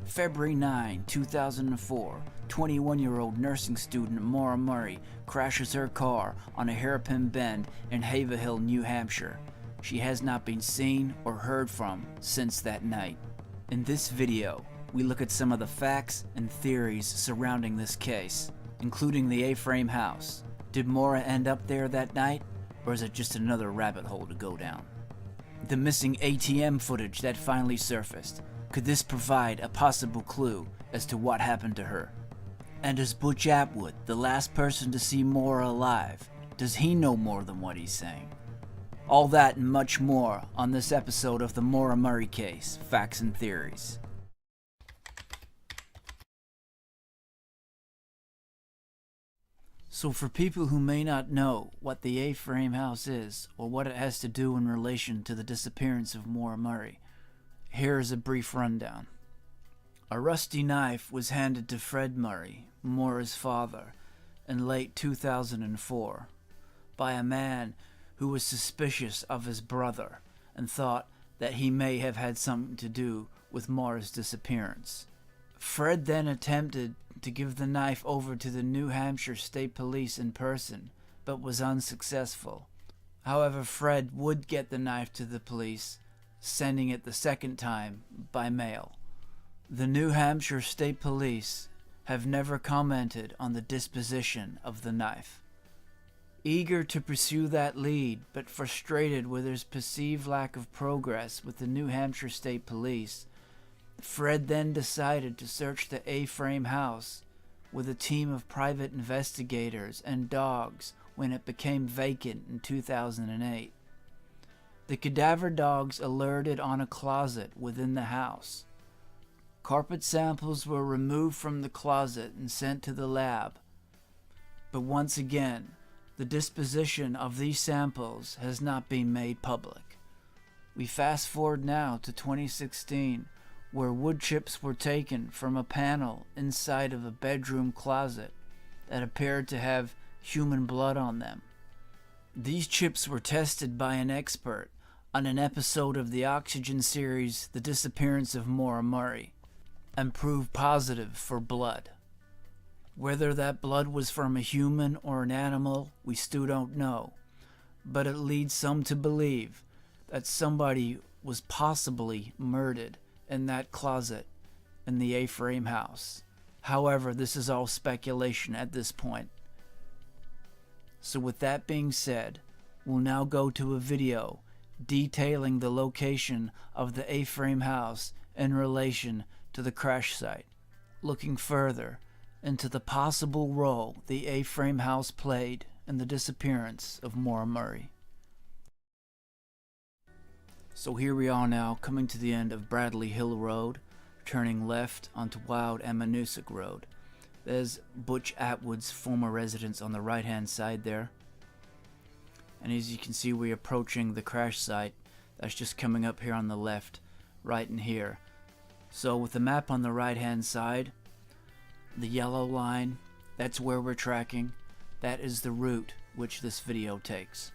February 9, 2004, 21-year-old nursing student Maura Murray crashes her car on a hairpin bend in Haverhill, New Hampshire. She has not been seen or heard from since that night. In this video, we look at some of the facts and theories surrounding this case, including the A-frame house. Did Maura end up there that night, or is it just another rabbit hole to go down? The missing ATM footage that finally surfaced. Could this provide a possible clue as to what happened to her? And is Butch Atwood the last person to see Maura alive? Does he know more than what he's saying? All that and much more on this episode of the Maura Murray case, Facts and Theories. So for people who may not know what the A-frame house is or what it has to do in relation to the disappearance of Maura Murray, here is a brief rundown. A rusty knife was handed to Fred Murray, Maura's father, in late 2004 by a man who was suspicious of his brother and thought that he may have had something to do with Maura's disappearance. Fred then attempted to give the knife over to the New Hampshire State Police in person, but was unsuccessful. However, Fred would get the knife to the police, sending it the second time by mail. The New Hampshire State Police have never commented on the disposition of the knife. Eager to pursue that lead, but frustrated with his perceived lack of progress with the New Hampshire State Police, Fred then decided to search the A-frame house with a team of private investigators and dogs when it became vacant in 2008. The cadaver dogs alerted on a closet within the house. Carpet samples were removed from the closet and sent to the lab. But once again, the disposition of these samples has not been made public. We fast forward now to 2016, where wood chips were taken from a panel inside of a bedroom closet that appeared to have human blood on them. These chips were tested by an expert on an episode of the Oxygen series The Disappearance of Maura Murray and proved positive for blood. Whether that blood was from a human or an animal, we still don't know, but it leads some to believe that somebody was possibly murdered in that closet in the A-frame house. However, this is all speculation at this point. So with that being said, we'll now go to a video detailing the location of the A-frame house in relation to the crash site, looking further into the possible role the A-frame house played in the disappearance of Maura Murray. So here we are now, coming to the end of Bradley Hill Road, turning left onto Wild and Manusik Road. There's Butch Atwood's former residence on the right-hand side there. And as you can see, we're approaching the crash site. That's just coming up here on the left, right in here. So with the map on the right-hand side, the yellow line, that's where we're tracking. That is the route which this video takes.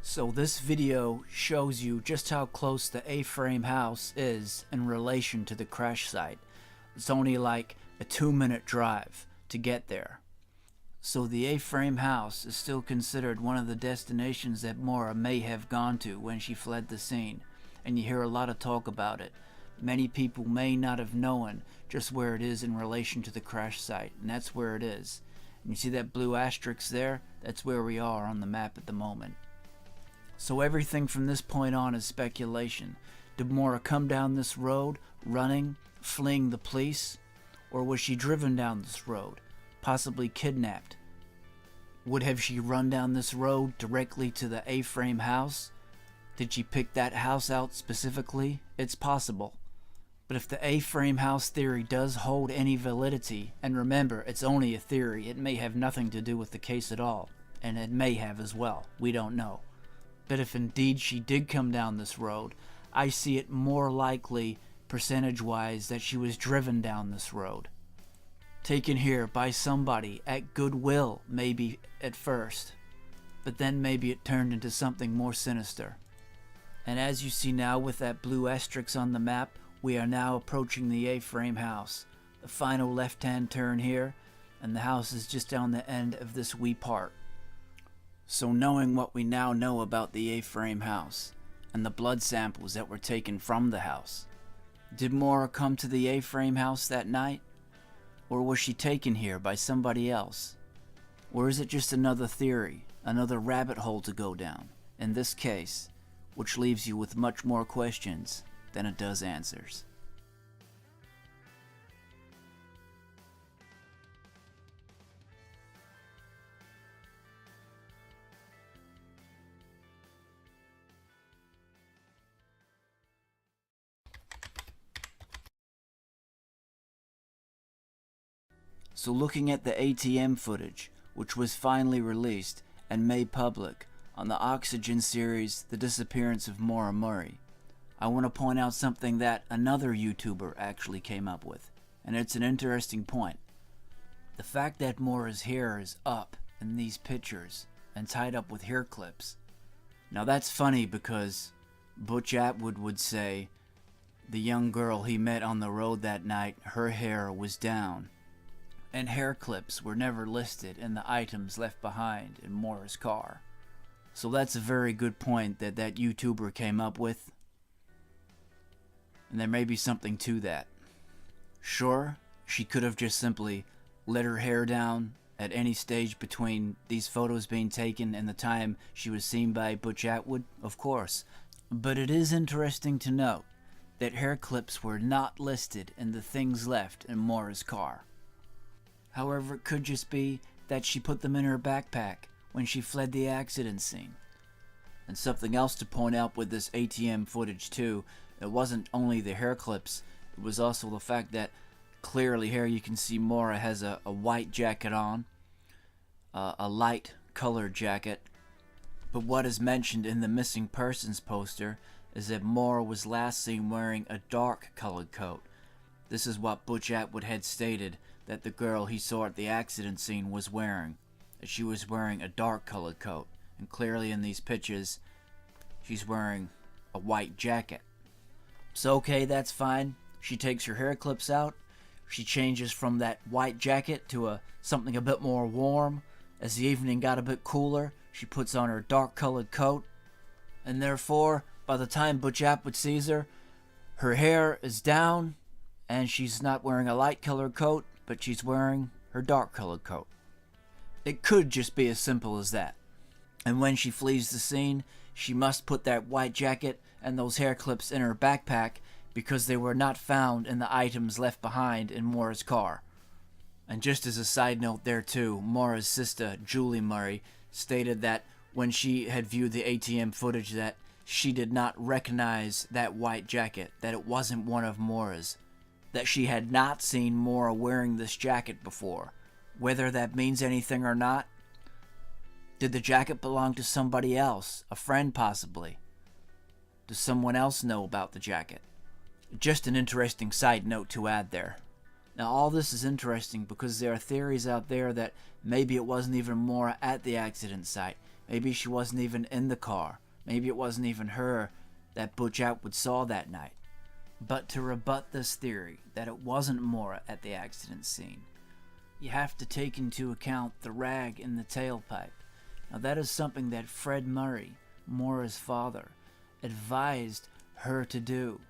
So this video shows you just how close the A-frame house is in relation to the crash site. It's only like a 2-minute drive to get there. So the A-frame house is still considered one of the destinations that Maura may have gone to when she fled the scene, and you hear a lot of talk about it. Many people may not have known just where it is in relation to the crash site, and that's where it is. And you see that blue asterisk there? That's where we are on the map at the moment. So everything from this point on is speculation. Did Maura come down this road, running, fleeing the police? Or was she driven down this road, possibly kidnapped? Have she run down this road directly to the A-frame house? Did she pick that house out specifically? It's possible. But if the A-frame house theory does hold any validity, and remember, it's only a theory, it may have nothing to do with the case at all, and it may have as well, we don't know. But if indeed she did come down this road, I see it more likely, percentage-wise, that she was driven down this road. Taken here by somebody at goodwill, maybe at first, but then maybe it turned into something more sinister. And as you see now with that blue asterisk on the map, We are now approaching the A-frame house. The final left-hand turn here, and the house is just down the end of this wee part. So knowing what we now know about the A-frame house, and the blood samples that were taken from the house, did Maura come to the A-frame house that night? Or was she taken here by somebody else? Or is it just another theory, another rabbit hole to go down, in this case, which leaves you with much more questions than it does answers? So looking at the ATM footage, which was finally released and made public on the Oxygen series The Disappearance of Maura Murray, I want to point out something that another YouTuber actually came up with, and it's an interesting point. The fact that Maura's hair is up in these pictures and tied up with hair clips. Now that's funny because Butch Atwood would say the young girl he met on the road that night, her hair was down, and hair clips were never listed in the items left behind in Maura's car. So that's a very good point that that YouTuber came up with, and there may be something to that. Sure, she could have just simply let her hair down at any stage between these photos being taken and the time she was seen by Butch Atwood, of course. But it is interesting to note that hair clips were not listed in the things left in Maura's car. However, it could just be that she put them in her backpack when she fled the accident scene. And something else to point out with this ATM footage too, it wasn't only the hair clips, it was also the fact that clearly here you can see Maura has a white jacket on, a light colored jacket. But what is mentioned in the missing persons poster is that Maura was last seen wearing a dark colored coat. This is what Butch Atwood had stated that the girl he saw at the accident scene was wearing. That she was wearing a dark colored coat. And clearly in these pictures, she's wearing a white jacket. So okay, that's fine. She takes her hair clips out. She changes from that white jacket to something a bit more warm. As the evening got a bit cooler, she puts on her dark colored coat. And therefore, by the time Butch Atwood sees her, her hair is down, and she's not wearing a light colored coat, but she's wearing her dark colored coat. It could just be as simple as that. And when she flees the scene, she must put that white jacket and those hair clips in her backpack because they were not found in the items left behind in Maura's car. And just as a side note there too, Maura's sister, Julie Murray, stated that when she had viewed the ATM footage that she did not recognize that white jacket, that it wasn't one of Maura's, that she had not seen Maura wearing this jacket before. Whether that means anything or not, did the jacket belong to somebody else, a friend possibly? Does someone else know about the jacket? Just an interesting side note to add there. Now all this is interesting because there are theories out there that maybe it wasn't even Maura at the accident site. Maybe she wasn't even in the car. Maybe it wasn't even her that Butch Atwood saw that night. But to rebut this theory that it wasn't Maura at the accident scene, you have to take into account the rag in the tailpipe. Now that is something that Fred Murray, Maura's father, advised her to do.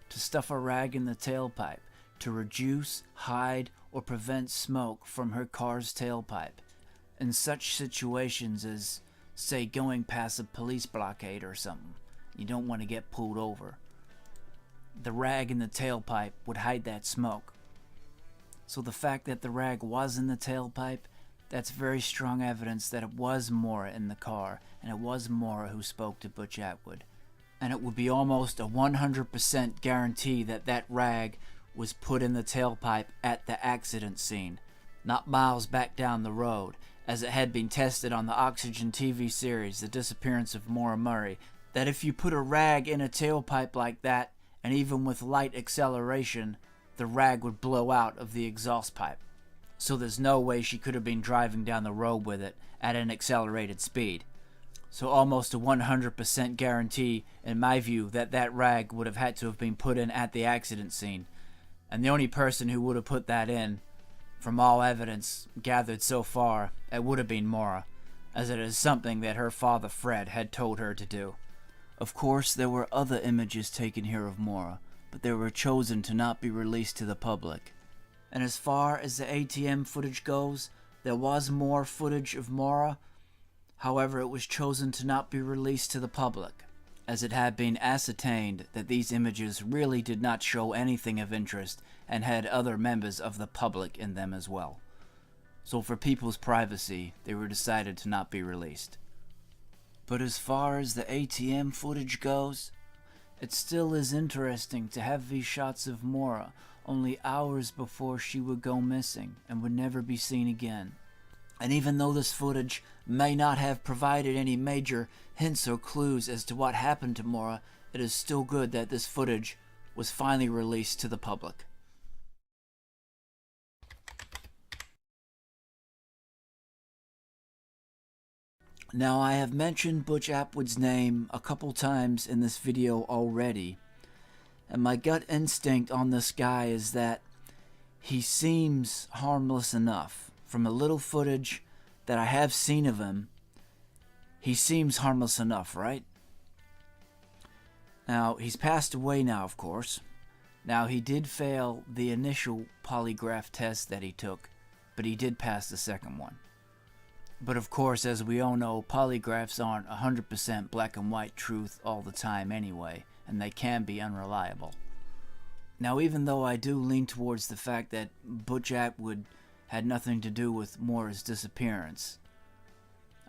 To stuff a rag in the tailpipe to reduce, hide, or prevent smoke from her car's tailpipe. In such situations as, say, going past a police blockade or something, you don't want to get pulled over. The rag in the tailpipe would hide that smoke. So the fact that the rag was in the tailpipe, that's very strong evidence that it was Maura in the car, and it was Maura who spoke to Butch Atwood. And it would be almost a 100% guarantee that that rag was put in the tailpipe at the accident scene, not miles back down the road, as it had been tested on the Oxygen TV series, The Disappearance of Maura Murray, that if you put a rag in a tailpipe like that, and even with light acceleration, the rag would blow out of the exhaust pipe. So there's no way she could have been driving down the road with it at an accelerated speed. So almost a 100% guarantee, in my view, that that rag would have had to have been put in at the accident scene. And the only person who would have put that in, from all evidence gathered so far, it would have been Maura, as it is something that her father Fred had told her to do. Of course, there were other images taken here of Maura, but they were chosen to not be released to the public. And as far as the ATM footage goes, there was more footage of Maura. However, it was chosen to not be released to the public, as it had been ascertained that these images really did not show anything of interest and had other members of the public in them as well. So for people's privacy, they were decided to not be released. But as far as the ATM footage goes, it still is interesting to have these shots of Maura only hours before she would go missing and would never be seen again. And even though this footage may not have provided any major hints or clues as to what happened to Maura, it is still good that this footage was finally released to the public. Now, I have mentioned Butch Atwood's name a couple times in this video already, and my gut instinct on this guy is that he seems harmless enough. From the little footage that I have seen of him, he seems harmless enough, right? Now, he's passed away now, of course. Now, he did fail the initial polygraph test that he took, but he did pass the second one. But of course, as we all know, polygraphs aren't 100% black and white truth all the time anyway, and they can be unreliable. Now, even though I do lean towards the fact that Butch Atwood had nothing to do with Maura's disappearance,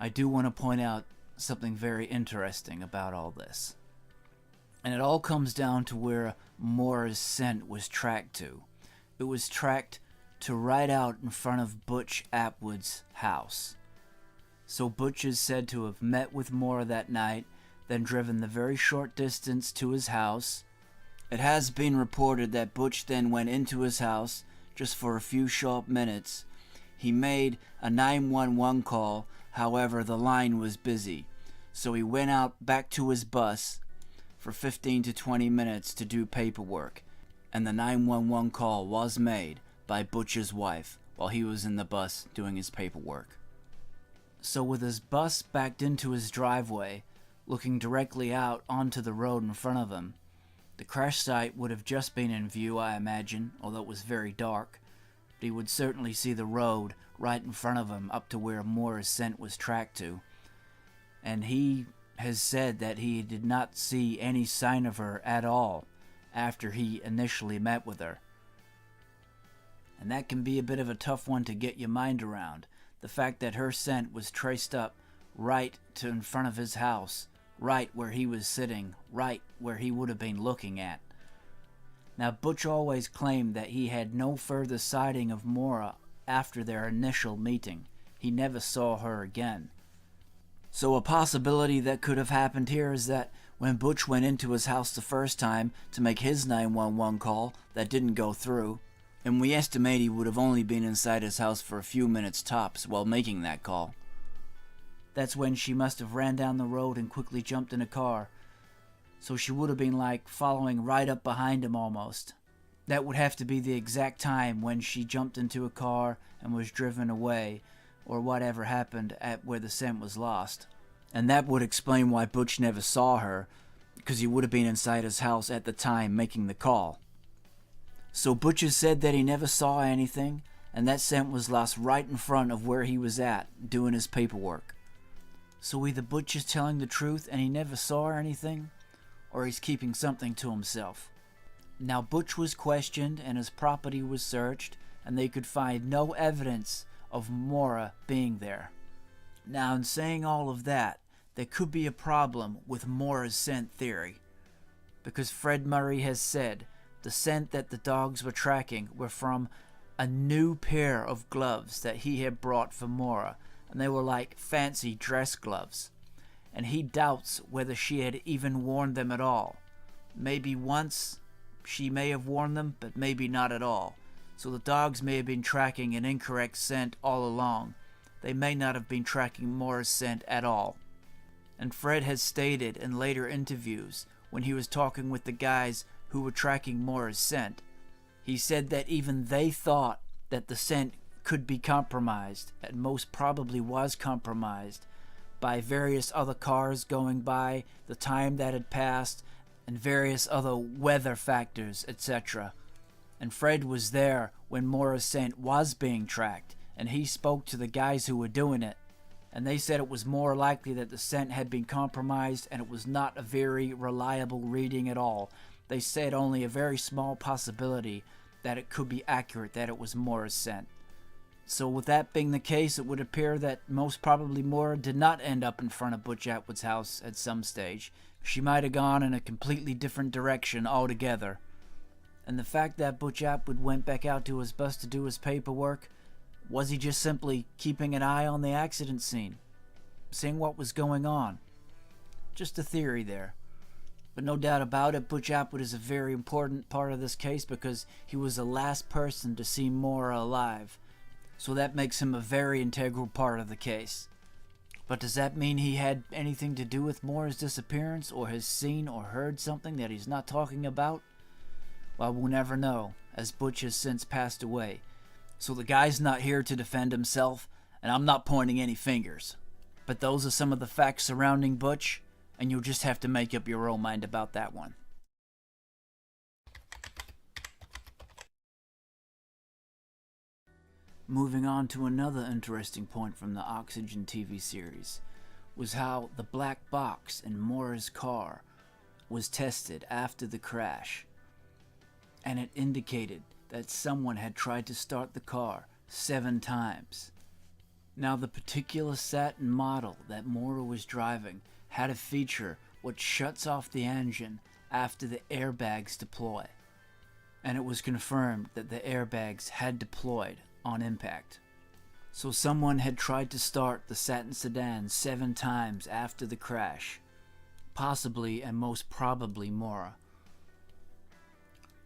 I do want to point out something very interesting about all this. And it all comes down to where Maura's scent was tracked to. It was tracked to right out in front of Butch Atwood's house. So Butch is said to have met with Maura that night, then driven the very short distance to his house. It has been reported that Butch then went into his house just for a few short minutes. He made a 911 call, however the line was busy. So he went out back to his bus for 15 to 20 minutes to do paperwork, and the 911 call was made by Butch's wife while he was in the bus doing his paperwork. So with his bus backed into his driveway, looking directly out onto the road in front of him, the crash site would have just been in view, I imagine, although it was very dark, but he would certainly see the road right in front of him up to where Maura's scent was tracked to. And he has said that he did not see any sign of her at all after he initially met with her. And that can be a bit of a tough one to get your mind around. The fact that her scent was traced up right to in front of his house, right where he was sitting, right where he would have been looking at. Now, Butch always claimed that he had no further sighting of Maura after their initial meeting. He never saw her again. So a possibility that could have happened here is that when Butch went into his house the first time to make his 911 call that didn't go through, and we estimate he would have only been inside his house for a few minutes tops while making that call. That's when she must have ran down the road and quickly jumped in a car. So she would have been like following right up behind him almost. That would have to be the exact time when she jumped into a car and was driven away, or whatever happened at where the scent was lost. And that would explain why Butch never saw her, because he would have been inside his house at the time making the call. So Butch has said that he never saw anything, and that scent was lost right in front of where he was at, doing his paperwork. So either Butch is telling the truth and he never saw anything, or he's keeping something to himself. Now Butch was questioned and his property was searched, and they could find no evidence of Maura being there. Now, in saying all of that, there could be a problem with Maura's scent theory, because Fred Murray has said the scent that the dogs were tracking were from a new pair of gloves that he had brought for Maura, and they were like fancy dress gloves, and he doubts whether she had even worn them at all. Maybe once she may have worn them, but maybe not at all. So the dogs may have been tracking an incorrect scent all along. They may not have been tracking Maura's scent at all. And Fred has stated in later interviews, when he was talking with the guys who were tracking Maura's scent, he said that even they thought that the scent could be compromised, and most probably was compromised, by various other cars going by, the time that had passed, and various other weather factors, etc. And Fred was there when Maura's scent was being tracked, and he spoke to the guys who were doing it, and they said it was more likely that the scent had been compromised, and it was not a very reliable reading at all. They said only a very small possibility that it could be accurate that it was Maura's scent. So with that being the case, it would appear that most probably Maura did not end up in front of Butch Atwood's house at some stage. She might have gone in a completely different direction altogether. And the fact that Butch Atwood went back out to his bus to do his paperwork, was he just simply keeping an eye on the accident scene, seeing what was going on? Just a theory there. But no doubt about it, Butch Atwood is a very important part of this case because he was the last person to see Maura alive. So that makes him a very integral part of the case. But does that mean he had anything to do with Maura's disappearance, or has seen or heard something that he's not talking about? Well, we'll never know, as Butch has since passed away. So the guy's not here to defend himself, and I'm not pointing any fingers. But those are some of the facts surrounding Butch, and you'll just have to make up your own mind about that one. Moving on to another interesting point from the Oxygen TV series was how the black box in Maura's car was tested after the crash, and it indicated that someone had tried to start the car 7 times. Now, the particular satin model that Maura was driving had a feature which shuts off the engine after the airbags deploy, and it was confirmed that the airbags had deployed on impact. So someone had tried to start the satin sedan 7 times after the crash, possibly and most probably Maura.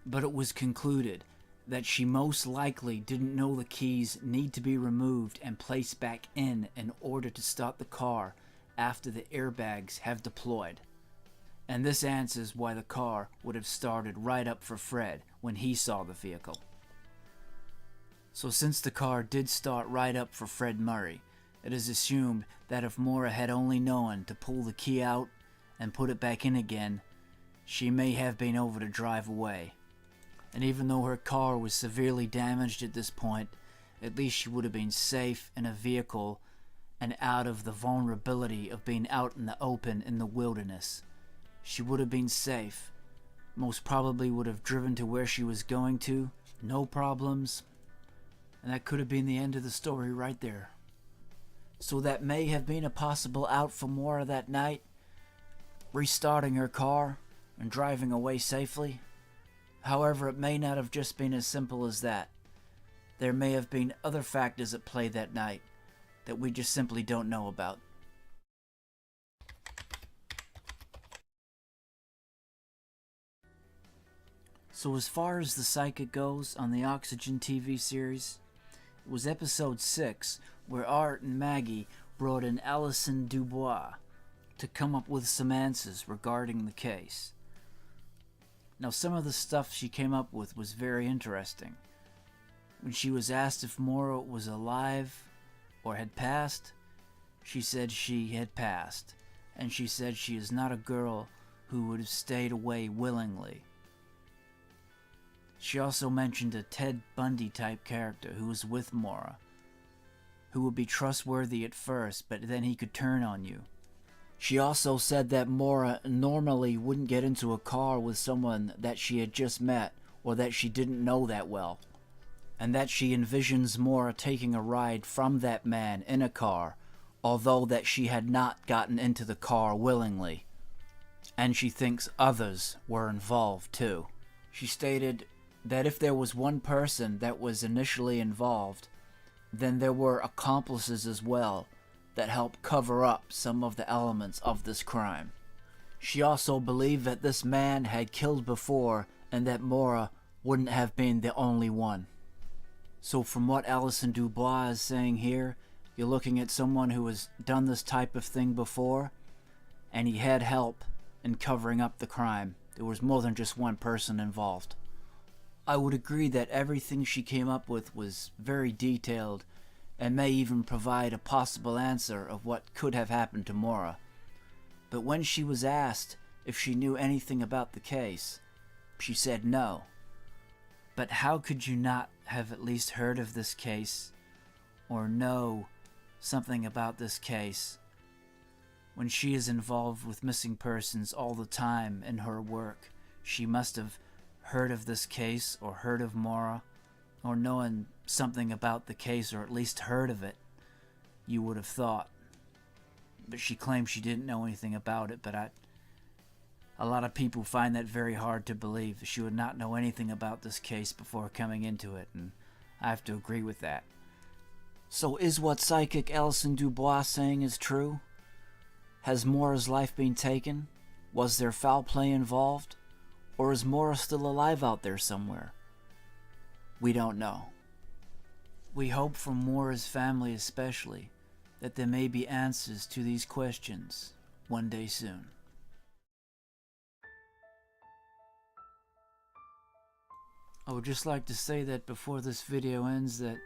But it was concluded that she most likely didn't know the keys need to be removed and placed back in order to start the car after the airbags have deployed. And this answers why the car would have started right up for Fred when he saw the vehicle. So since the car did start right up for Fred Murray, it is assumed that if Maura had only known to pull the key out and put it back in again, she may have been able to drive away. And even though her car was severely damaged at this point, at least she would have been safe in a vehicle and out of the vulnerability of being out in the open in the wilderness. She would have been safe, most probably would have driven to where she was going to, no problems, and that could have been the end of the story right there. So that may have been a possible out for Maura that night, restarting her car and driving away safely. However, it may not have just been as simple as that. There may have been other factors at play that night that we just simply don't know about. So as far as the psychic goes on the Oxygen TV series, it was episode 6 where Art and Maggie brought in Allison Dubois to come up with some answers regarding the case. Now, some of the stuff she came up with was very interesting. When she was asked if Maura was alive or had passed, she said she had passed, and she said she is not a girl who would have stayed away willingly. She also mentioned a Ted Bundy type character who was with Maura, who would be trustworthy at first, but then he could turn on you. She also said that Maura normally wouldn't get into a car with someone that she had just met or that she didn't know that well, and that she envisions Maura taking a ride from that man in a car, although that she had not gotten into the car willingly, and she thinks others were involved too. She stated that if there was one person that was initially involved, then there were accomplices as well that helped cover up some of the elements of this crime. She also believed that this man had killed before and that Maura wouldn't have been the only one. So from what Allison Dubois is saying here, you're looking at someone who has done this type of thing before, and he had help in covering up the crime. There was more than just one person involved. I would agree that everything she came up with was very detailed and may even provide a possible answer of what could have happened to Maura. But when she was asked if she knew anything about the case, she said no. But how could you not have at least heard of this case or know something about this case when she is involved with missing persons all the time in her work? She must have heard of this case or heard of Maura, or knowing something about the case, or at least heard of it, you would have thought. But she claimed she didn't know anything about it, but a lot of people find that very hard to believe. She would not know anything about this case before coming into it, and I have to agree with that. So is what psychic Allison Dubois saying is true? Has Maura's life been taken? Was there foul play involved? Or is Maura still alive out there somewhere? We don't know. We hope for Maura's family especially that there may be answers to these questions one day soon. I would just like to say that before this video ends, that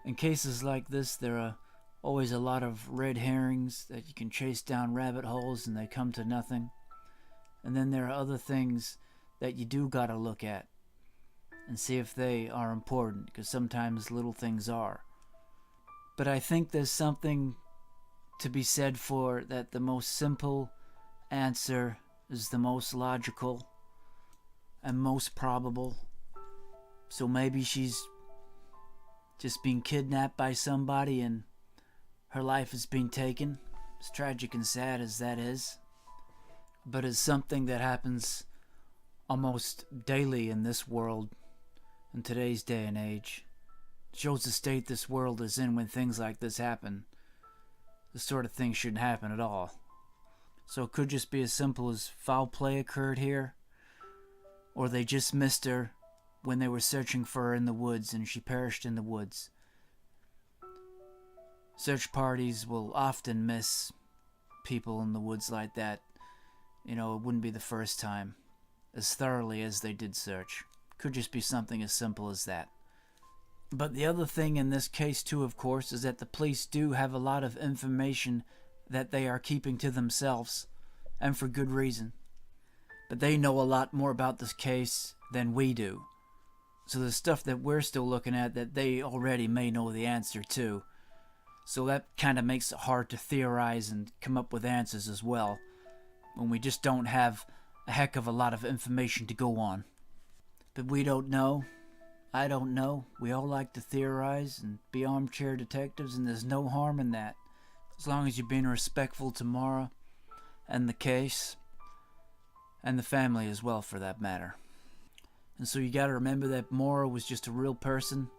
in cases like this there are always a lot of red herrings that you can chase down rabbit holes and they come to nothing. And then there are other things that you do gotta look at and see if they are important, because sometimes little things are. But I think there's something to be said for that the most simple answer is the most logical and most probable. So maybe she's just been kidnapped by somebody and her life has been taken, as tragic and sad as that is. But it's something that happens almost daily in this world, in today's day and age. It shows the state this world is in when things like this happen. This sort of thing shouldn't happen at all. So it could just be as simple as foul play occurred here, or they just missed her when they were searching for her in the woods and she perished in the woods. Search parties will often miss people in the woods like that. You know, it wouldn't be the first time, as thoroughly as they did search. Could just be something as simple as that. But the other thing in this case too, of course, is that the police do have a lot of information that they are keeping to themselves, and for good reason. But they know a lot more about this case than we do. So the stuff that we're still looking at that they already may know the answer to. So that kind of makes it hard to theorize and come up with answers as well, when we just don't have a heck of a lot of information to go on. But we don't know. I don't know. We all like to theorize and be armchair detectives, and there's no harm in that, as long as you're being respectful to Maura and the case, and the family as well for that matter. And so you gotta remember that Maura was just a real person.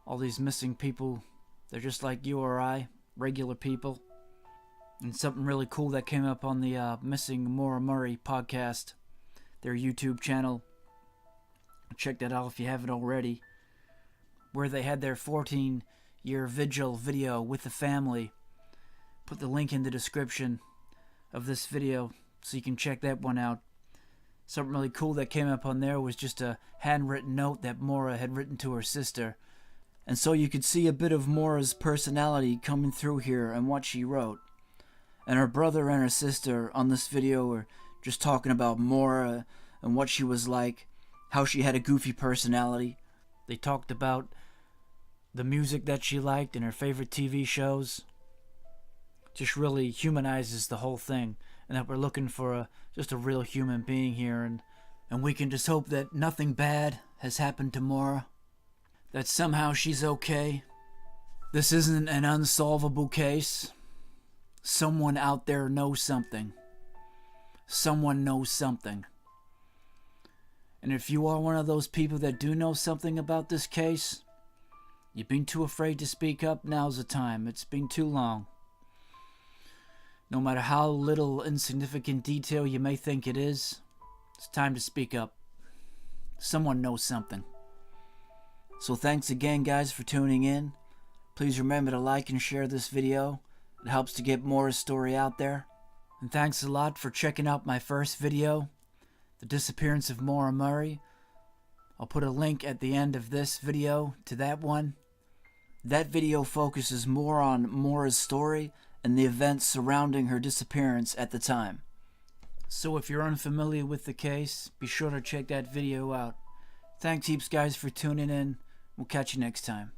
All these missing people, they're just like you or I, regular people. And something really cool that came up on the Missing Maura Murray podcast, their YouTube channel. Check that out if you haven't already. Where they had their 14-year vigil video with the family. Put the link in the description of this video so you can check that one out. Something really cool that came up on there was just a handwritten note that Maura had written to her sister. And so you could see a bit of Maura's personality coming through here and what she wrote. And her brother and her sister on this video were just talking about Maura and what she was like, how she had a goofy personality. They talked about the music that she liked and her favorite TV shows. Just really humanizes the whole thing, and that we're looking for just a real human being here, and we can just hope that nothing bad has happened to Maura, that somehow she's okay. This isn't an unsolvable case. Someone out there knows something. Someone knows something. And if you are one of those people that do know something about this case, you've been too afraid to speak up, now's the time. It's been too long. No matter how little insignificant detail you may think it is, it's time to speak up. Someone knows something. So thanks again, guys, for tuning in. Please remember to like and share this video. It helps to get Maura's story out there. And thanks a lot for checking out my first video, The Disappearance of Maura Murray. I'll put a link at the end of this video to that one. That video focuses more on Maura's story and the events surrounding her disappearance at the time. So if you're unfamiliar with the case, be sure to check that video out. Thanks heaps guys for tuning in. We'll catch you next time.